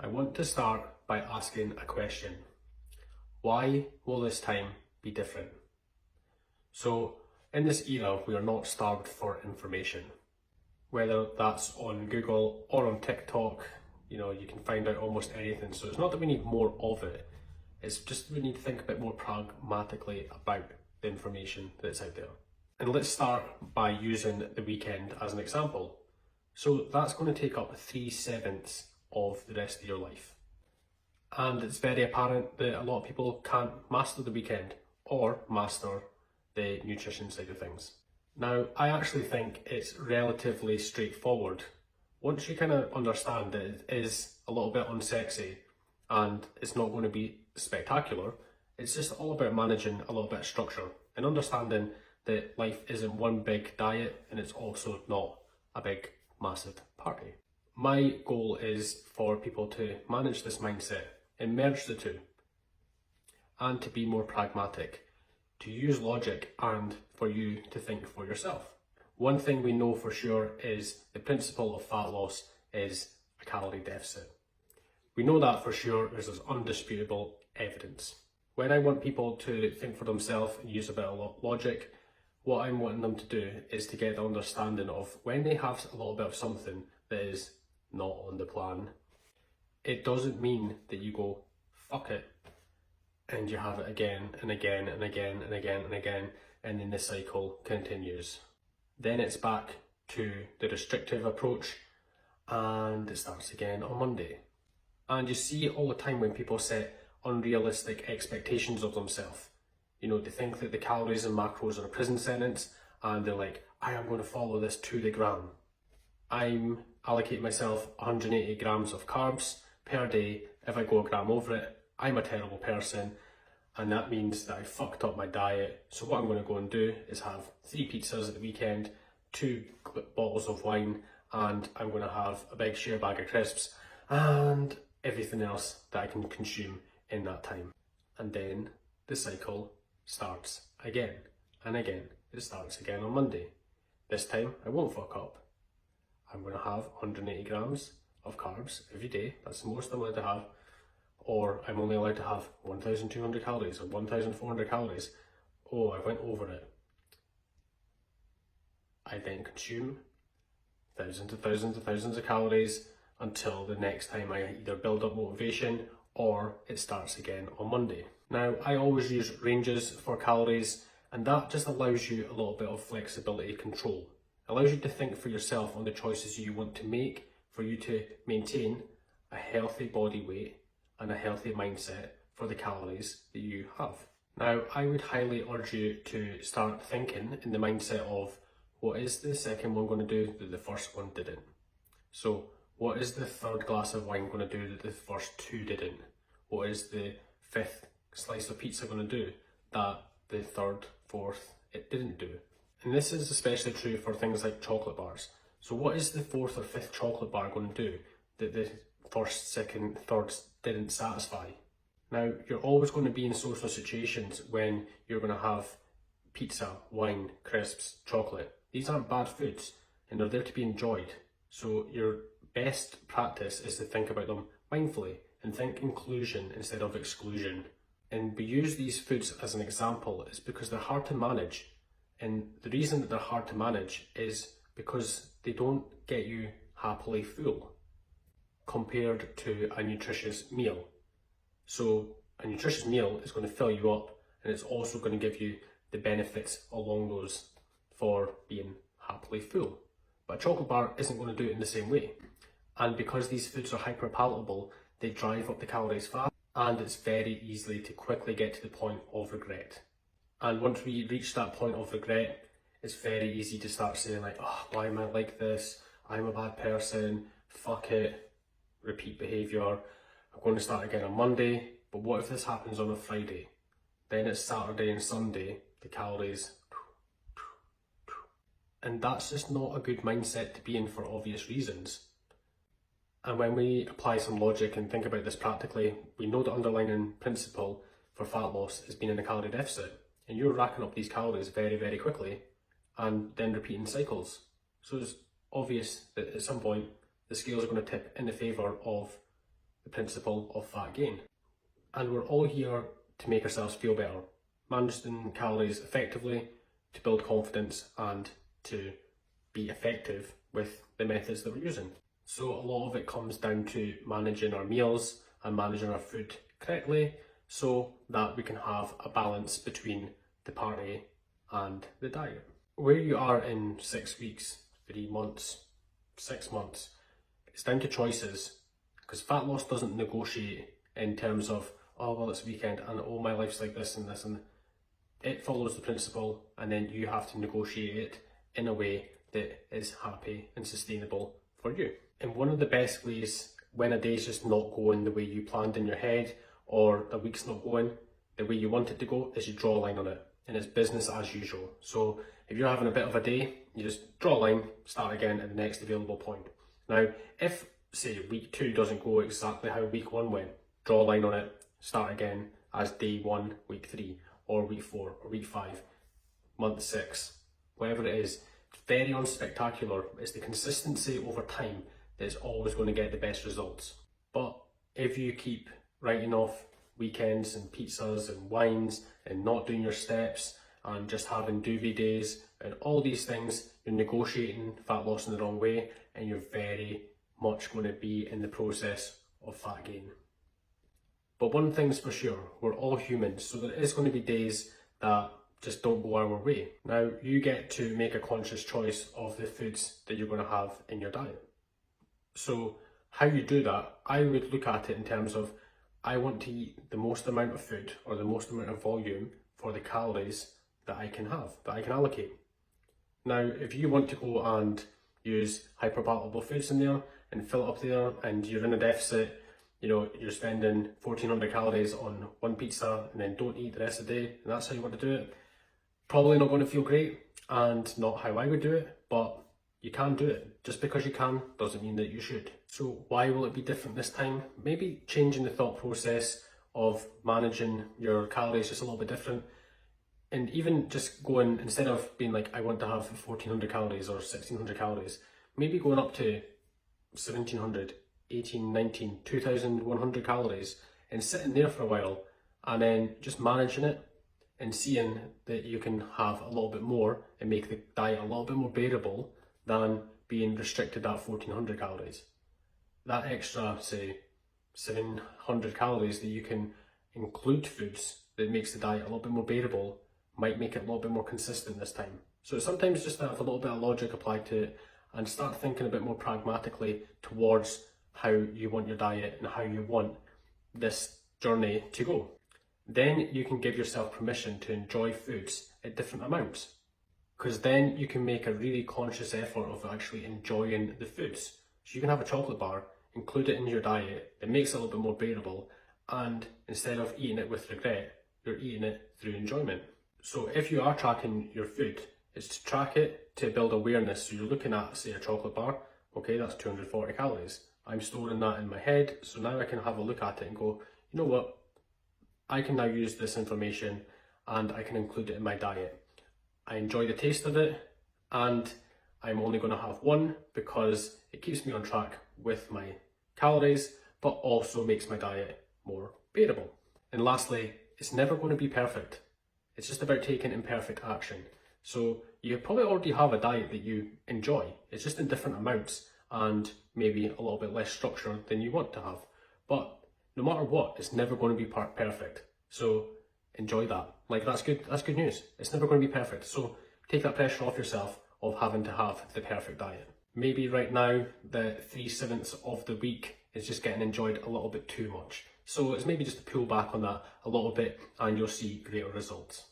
I want to start by asking a question. Why will this time be different? So, in this era, we are not starved for information. Whether that's on Google or on TikTok, you can find out almost anything. So it's not that we need more of it, it's just we need to think a bit more pragmatically about the information that's out there. And let's start by using the weekend as an example. So that's going to take up 3/7 of the rest of your life. And it's very apparent that a lot of people can't master the weekend or master the nutrition side of things. Now, I actually think it's relatively straightforward. Once you kind of understand that it is a little bit unsexy and it's not going to be spectacular, it's just all about managing a little bit of structure and understanding that life isn't one big diet and it's also not a big, massive party. My goal is for people to manage this mindset and merge the two and to be more pragmatic, to use logic and for you to think for yourself. One thing we know for sure is the principle of fat loss is a calorie deficit. We know that for sure, there's undisputable evidence. When I want people to think for themselves and use a bit of logic, what I'm wanting them to do is to get the understanding of when they have a little bit of something that is not on the plan, it doesn't mean that you go, fuck it, and you have it again and again and again and again and again, and then the cycle continues. Then it's back to the restrictive approach and it starts again on Monday. And you see all the time when people set unrealistic expectations of themselves. They think that the calories and macros are a prison sentence and they're like, I am going to follow this to the gram. I'm allocating myself 180 grams of carbs per day. If I go a gram over it, I'm a terrible person. And that means that I fucked up my diet. So what I'm going to go and do is have 3 pizzas at the weekend, 2 bottles of wine, and I'm going to have a big share bag of crisps and everything else that I can consume in that time. And then the cycle starts again and again. It starts again on Monday. This time I won't fuck up. I'm going to have 180 grams of carbs every day. That's the most I'm allowed to have. Or I'm only allowed to have 1,200 calories or 1,400 calories. Oh, I went over it. I then consume thousands and thousands and thousands of calories until the next time I either build up motivation or it starts again on Monday. Now, I always use ranges for calories, and that just allows you a little bit of flexibility control. It allows you to think for yourself on the choices you want to make for you to maintain a healthy body weight and a healthy mindset for the calories that you have. Now, I would highly urge you to start thinking in the mindset of what is the second one going to do that the first one didn't? So, what is the third glass of wine going to do that the first 2 didn't? What is the 5th slice of pizza going to do that the 3rd, 4th, it didn't do? And this is especially true for things like chocolate bars. So what is the 4th or 5th chocolate bar going to do that the 1st, 2nd, 3rd didn't satisfy? Now, you're always going to be in social situations when you're going to have pizza, wine, crisps, chocolate. These aren't bad foods and they're there to be enjoyed. So your best practice is to think about them mindfully and think inclusion instead of exclusion. And we use these foods as an example is because they're hard to manage. And the reason that they're hard to manage is because they don't get you happily full compared to a nutritious meal. So a nutritious meal is going to fill you up and it's also going to give you the benefits along those for being happily full. But a chocolate bar isn't going to do it in the same way. And because these foods are hyper palatable, they drive up the calories fast and it's very easy to quickly get to the point of regret. And once we reach that point of regret, it's very easy to start saying like, oh, why am I like this? I'm a bad person, fuck it, repeat behaviour. I'm going to start again on Monday, but what if this happens on a Friday? Then it's Saturday and Sunday, the calories. And that's just not a good mindset to be in for obvious reasons. And when we apply some logic and think about this practically, we know the underlying principle for fat loss is being in a calorie deficit. And you're racking up these calories very, very quickly and then repeating cycles. So it's obvious that at some point the scales are going to tip in the favour of the principle of fat gain. And we're all here to make ourselves feel better, managing calories effectively, to build confidence and to be effective with the methods that we're using. So a lot of it comes down to managing our meals and managing our food correctly so that we can have a balance between the party and the diet. Where you are in 6 weeks, 3 months, 6 months, it's down to choices, because fat loss doesn't negotiate in terms of, oh well, it's weekend and oh my life's like this and this, and it follows the principle, and then you have to negotiate it in a way that is happy and sustainable for you. And one of the best ways when a day's just not going the way you planned in your head, or a week's not going the way you want it to go, is you draw a line on it, and it's business as usual. So if you're having a bit of a day, you just draw a line, start again at the next available point. Now, if say week 2 doesn't go exactly how week 1 went, draw a line on it, start again as day 1, week 3, or week 4, or week 5, month 6, whatever it is. It's very unspectacular. It's the consistency over time that's always going to get the best results. But if you keep writing off weekends and pizzas and wines and not doing your steps and just having duvet days and all these things, you're negotiating fat loss in the wrong way, and you're very much going to be in the process of fat gain. But one thing's for sure, we're all humans, so there is going to be days that just don't go our way. Now, you get to make a conscious choice of the foods that you're going to have in your diet. So how you do that, I would look at it in terms of, I want to eat the most amount of food or the most amount of volume for the calories that I can have, that I can allocate. Now, if you want to go and use hyperpalatable foods in there and fill it up there and you're in a deficit, you know, you're spending 1400 calories on one pizza and then don't eat the rest of the day, and that's how you want to do it, probably not going to feel great and not how I would do it, but you can do it. Just because you can doesn't mean that you should. So why will it be different this time? Maybe changing the thought process of managing your calories just a little bit different. And even just going, instead of being like, I want to have 1400 calories or 1600 calories, maybe going up to 1700, 18, 19, 2100 calories and sitting there for a while and then just managing it and seeing that you can have a little bit more and make the diet a little bit more bearable than being restricted at 1400 calories. That extra, say, 700 calories that you can include foods that makes the diet a little bit more bearable might make it a little bit more consistent this time. So sometimes just have a little bit of logic applied to it and start thinking a bit more pragmatically towards how you want your diet and how you want this journey to go. Then you can give yourself permission to enjoy foods at different amounts, because then you can make a really conscious effort of actually enjoying the foods. So you can have a chocolate bar, include it in your diet, it makes it a little bit more bearable, and instead of eating it with regret, you're eating it through enjoyment. So if you are tracking your food, it's to track it to build awareness. So you're looking at, say, a chocolate bar, okay, that's 240 calories. I'm storing that in my head, so now I can have a look at it and go, you know what, I can now use this information and I can include it in my diet. I enjoy the taste of it, and I'm only going to have one because it keeps me on track with my calories, but also makes my diet more bearable. And lastly, it's never going to be perfect. It's just about taking imperfect action. So you probably already have a diet that you enjoy. It's just in different amounts and maybe a little bit less structure than you want to have. But no matter what, it's never going to be perfect. So enjoy that. Like, that's good news. It's never going to be perfect. So take that pressure off yourself of having to have the perfect diet. Maybe right now the 3/7 of the week is just getting enjoyed a little bit too much. So it's maybe just to pull back on that a little bit and you'll see greater results.